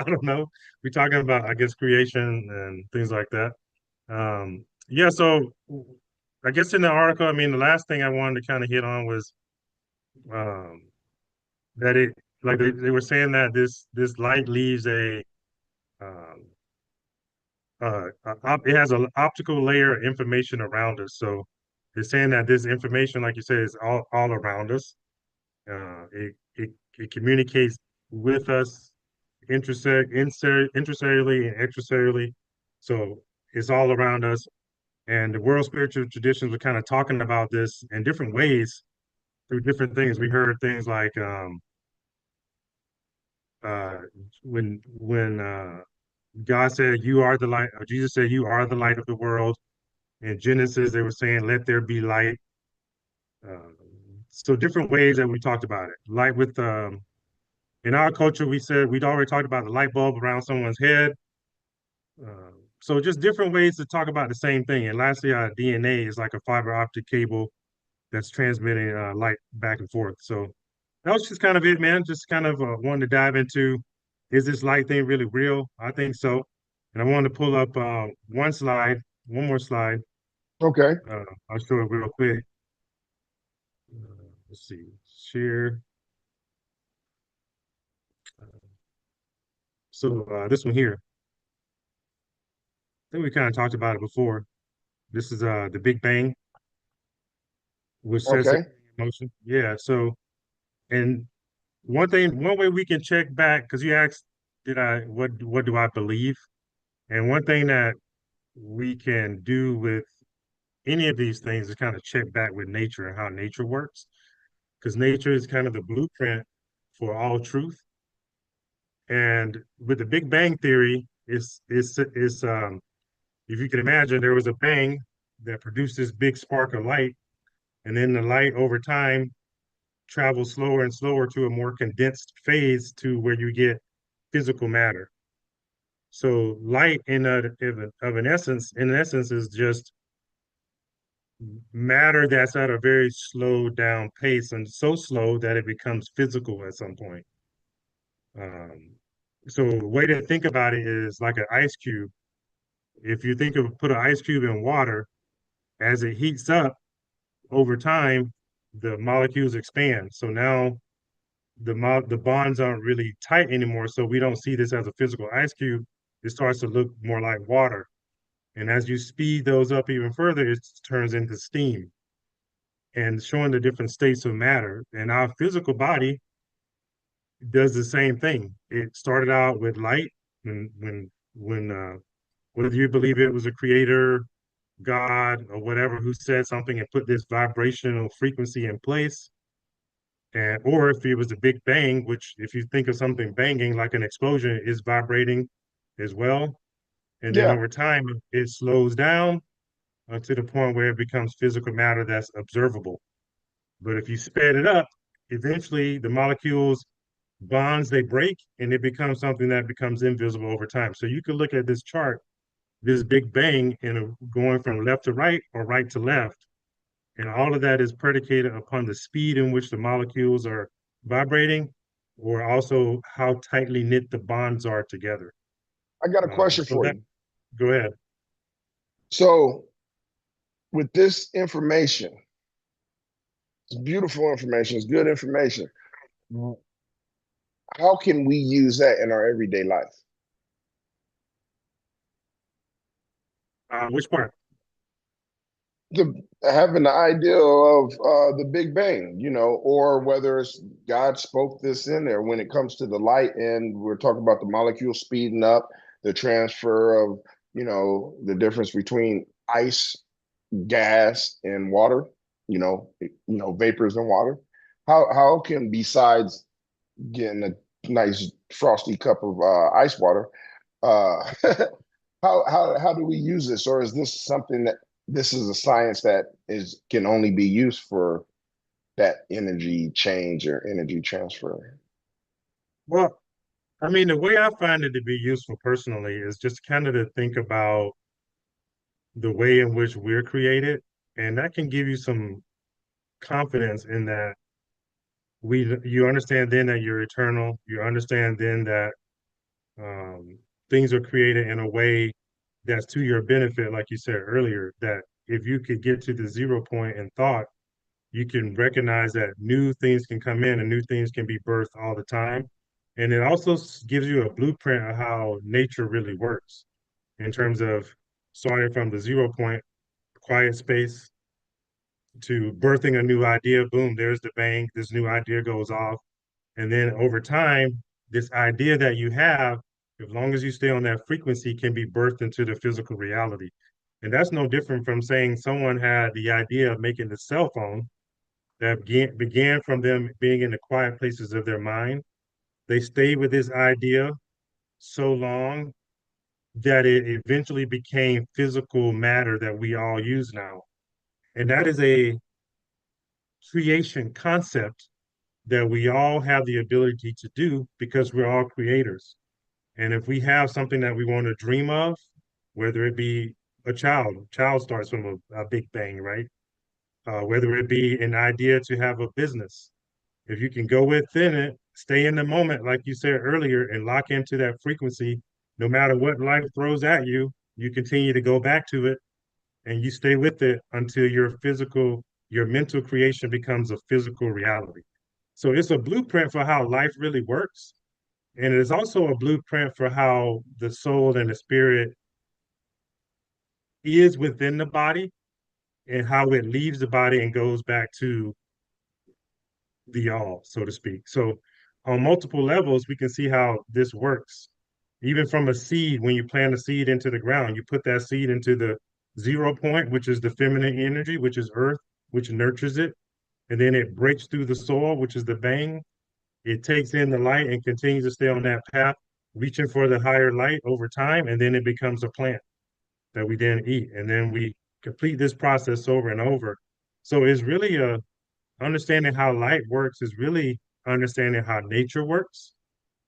don't know. We're talking about, I guess, creation and things like that. Yeah, so I guess in the article, I mean, the last thing I wanted to kind of hit on was um that it like they were saying that this light leaves um it has an optical layer of information around us. So it's saying that this information, like you said, is all around us. It communicates with us intracellularly and extracellularly. So it's all around us. And the world spiritual traditions are kind of talking about this in different ways through different things. We heard things like uh, when God said, "You are the light," or Jesus said, "You are the light of the world." In Genesis, they were saying, "Let there be light." Uh, so different ways that we talked about it. Light with in our culture, we said we'd already talked about the light bulb around someone's head. So just different ways to talk about the same thing. And lastly, our DNA is like a fiber optic cable that's transmitting light back and forth. So that was just kind of it, man. Just kind of wanted to dive into, is this light thing really real? I think so. And I wanted to pull up one more slide. Okay. I'll show it real quick. Let's see, share. So this one here, I think we kind of talked about it before. This is the Big Bang, which sets Okay. everything in motion. Yeah. So, and one way we can check back, because you asked, what do I believe? And one thing that we can do with any of these things is kind of check back with nature and how nature works, because nature is kind of the blueprint for all truth. And with the Big Bang theory, if you can imagine, there was a bang that produced this big spark of light, and then the light over time travels slower and slower to a more condensed phase to where you get physical matter. So light in essence, is just matter that's at a very slow down pace and so slow that it becomes physical at some point. Um, so the way to think about it is like an ice cube. If you think of put an ice cube in water, as it heats up over time, the molecules expand. So now the bonds aren't really tight anymore. So we don't see this as a physical ice cube. it starts to look more like water. And as you speed those up even further, it turns into steam and showing the different states of matter. And our physical body does the same thing. It started out with light when whether you believe it was a creator, God, or whatever who said something and put this vibrational frequency in place. And or if it was a big bang, which if you think of something banging like an explosion is vibrating as well. And then Yeah, over time it slows down to the point where it becomes physical matter that's observable. But if you sped it up, eventually the molecules bonds they break and it becomes something that becomes invisible over time. So you could look at this chart, this big bang, and going from left to right or right to left, and all of that is predicated upon the speed in which the molecules are vibrating, or also how tightly knit the bonds are together. I got a question So for that, you. go ahead. So with this information, it's beautiful information, it's good information. How can we use that in our everyday life? Which part? The having the idea of the Big Bang, or whether it's God spoke this in there when it comes to the light, and we're talking about the molecule speeding up, the transfer of, the difference between ice, gas, and water, vapors and water. How can, besides getting a nice frosty cup of ice water, uh, how do we use this, or is this something that this is a science that is can only be used for that energy change or energy transfer? Well, I mean, the way I find it to be useful personally is just kind of to think about the way in which we're created, and that can give you some confidence in that you understand then that you're eternal. You understand then that things are created in a way that's to your benefit, like you said earlier, that if you could get to the 0 point in thought, you can recognize that new things can come in and new things can be birthed all the time. And it also gives you a blueprint of how nature really works in terms of starting from the 0 point, quiet space, to birthing a new idea. Boom, there's the bang, this new idea goes off. And then over time, this idea that you have, as long as you stay on that frequency, can be birthed into the physical reality. And that's no different from saying someone had the idea of making the cell phone that began from them being in the quiet places of their mind. They stayed with this idea so long that it eventually became physical matter that we all use now. And that is a creation concept that we all have the ability to do because we're all creators. And if we have something that we want to dream of, whether it be a child starts from a big bang, right? Whether it be an idea to have a business, if you can go within it, stay in the moment, like you said earlier, and lock into that frequency, no matter what life throws at you, you continue to go back to it and you stay with it until your mental creation becomes a physical reality. So it's a blueprint for how life really works. And it is also a blueprint for how the soul and the spirit is within the body and how it leaves the body and goes back to the all, so to speak. So on multiple levels, we can see how this works. Even from a seed, when you plant a seed into the ground, you put that seed into the 0 point, which is the feminine energy, which is earth, which nurtures it. And then it breaks through the soil, which is the bang. It takes in the light and continues to stay on that path, reaching for the higher light over time. And then it becomes a plant that we then eat. And then we complete this process over and over. So it's really a understanding how light works is really understanding how nature works.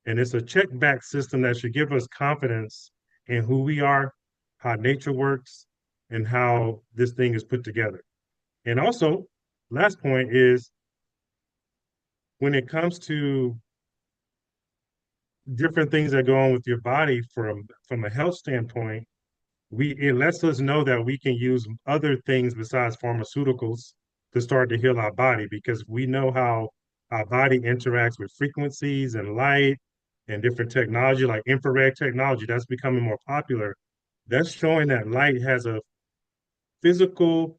And it's a check back system that should give us confidence in who we are, how nature works, and how this thing is put together. And also, last point is when it comes to different things that go on with your body from a health standpoint, it lets us know that we can use other things besides pharmaceuticals to start to heal our body because we know how our body interacts with frequencies and light and different technology like infrared technology that's becoming more popular, that's showing that light has a physical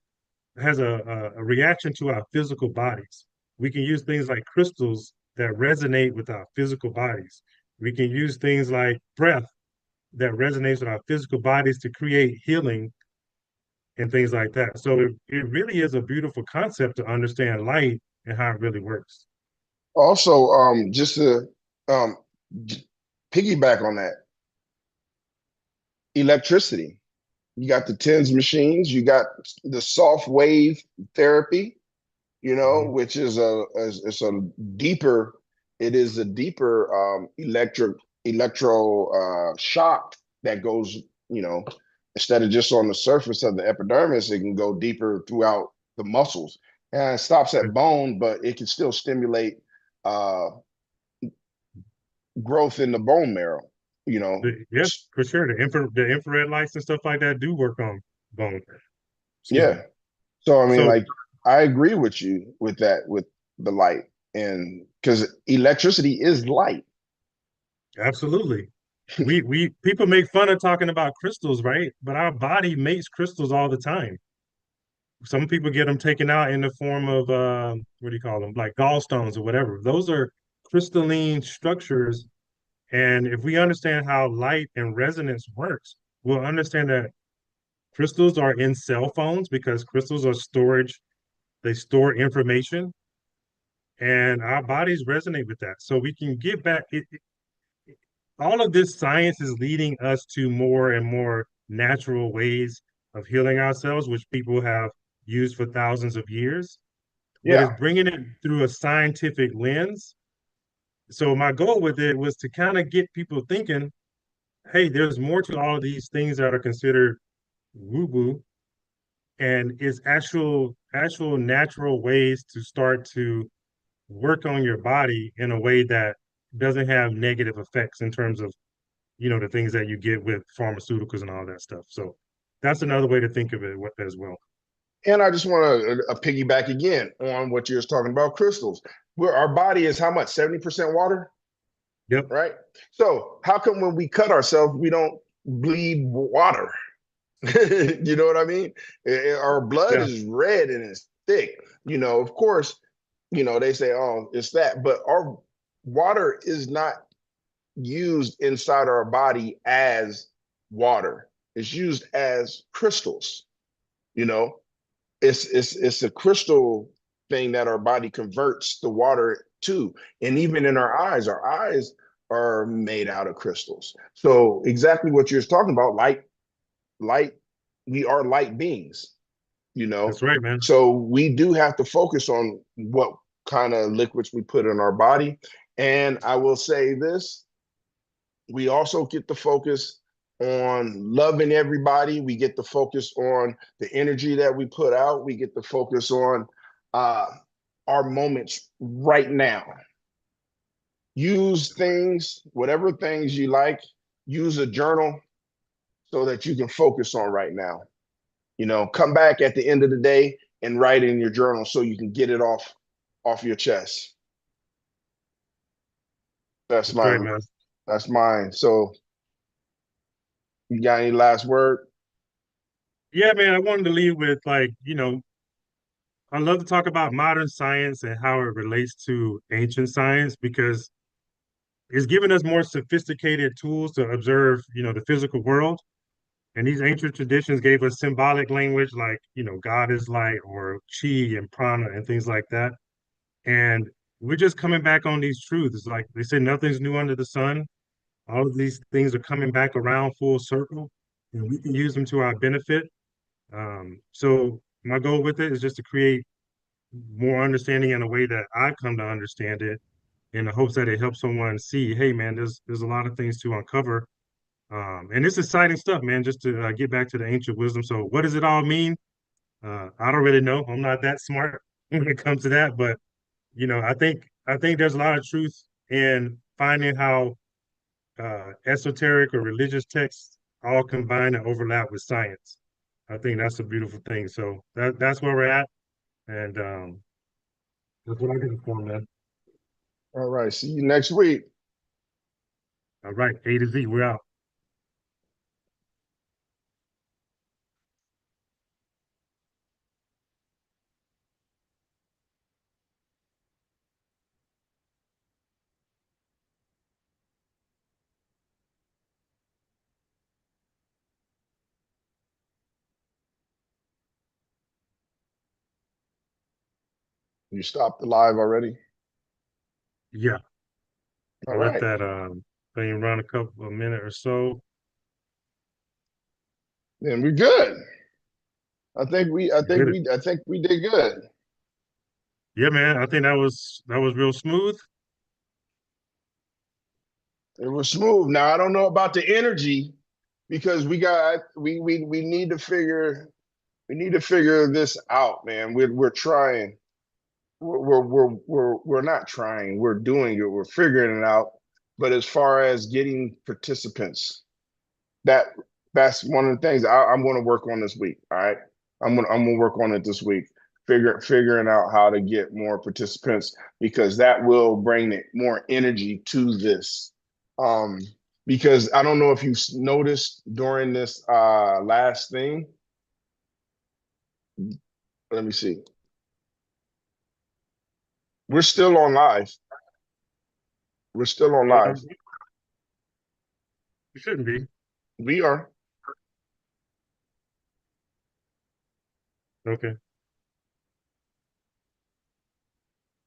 a reaction to our physical bodies. We can use things like crystals that resonate with our physical bodies. We can use things like breath that resonates with our physical bodies to create healing and things like that. So it really is a beautiful concept to understand light and how it really works. Also, just to um, piggyback on that, electricity. You got the TENS machines, you got the soft wave therapy, Mhm. which is it's a deeper, it is a deeper electro shock that goes, instead of just on the surface of the epidermis, it can go deeper throughout the muscles. And it stops at bone, but it can still stimulate uh, growth in the bone marrow, you know. Yeah, for sure. The infrared lights and stuff like that do work on bone. Excuse me. Yeah. So I mean, So like, I agree with you with that, with the light, and because electricity is light. absolutely. We people make fun of talking about crystals, right? But our body makes crystals all the time. Some people get them taken out in the form of what do you call them? Like gallstones or whatever. Those are crystalline structures. And if we understand how light and resonance works, we'll understand that crystals are in cell phones because crystals are storage. They store information, and our bodies resonate with that. So we can get back. All of this science is leading us to more and more natural ways of healing ourselves, which people have used for thousands of years, but it's Yeah, bringing it through a scientific lens. So my goal with it was to kind of get people thinking, hey, there's more to all of these things that are considered woo-woo, and it's actual natural ways to start to work on your body in a way that doesn't have negative effects in terms of the things that you get with pharmaceuticals and all that stuff. So that's another way to think of it as well. and I just want to piggyback again on what you were talking about, crystals. Where our body is how much? 70% water, Yep. right? So how come when we cut ourselves, we don't bleed water? You know what I mean? Our blood Yeah. is red and it's thick. Of course, they say, oh, it's that, but our water is not used inside our body as water. It's used as crystals. You know, it's a crystal thing that our body converts the water to, and even in our eyes are made out of crystals. So exactly what you're talking about, light. We are light beings. You know, That's right, man. so we do have to focus on what kind of liquids we put in our body. And I will say this, we also get to focus on loving everybody. We get to focus on the energy that we put out. We get to focus on uh, our moments right now. Use things, whatever things you like, use a journal so that you can focus on right now. Come back at the end of the day and write in your journal so you can get it off your chest. That's That's right, my man. that's mine. So you got any last word? Yeah, man, I wanted to leave with I love to talk about modern science and how it relates to ancient science because it's given us more sophisticated tools to observe, the physical world. And these ancient traditions gave us symbolic language like, God is light or chi and prana and things like that. And we're just coming back on these truths. It's like they say, nothing's new under the sun. All of these things are coming back around full circle, and we can use them to our benefit. So my goal with it is just to create more understanding in a way that I've come to understand it, in the hopes that it helps someone see, hey, man, there's a lot of things to uncover. And it's exciting stuff, man. Just to get back to the ancient wisdom. So, what does it all mean? I don't really know. I'm not that smart when it comes to that, but I think there's a lot of truth in finding how esoteric or religious texts all combine and overlap with science. I think that's a beautiful thing. So that's where we're at, and that's what I can inform, man. All right. See you next week. All right, A to Z, we're out. You stopped the live already? Yeah, All I'll let right. that thing run a couple of minutes or so. Then we're good. Good. I think we did good. Yeah, man, I think that was real smooth. It was smooth. Now I don't know about the energy because we need to figure this out, man. We're trying. We're not trying. We're doing it. We're figuring it out. But as far as getting participants, that that's one of the things I'm going to work on this week. All right, I'm gonna work on it this week. Figuring out how to get more participants because that will bring it more energy to this. Um, because I don't know if you've noticed during this last thing. Let me see. We're still on live. We're still on live. You shouldn't be. We are. Okay.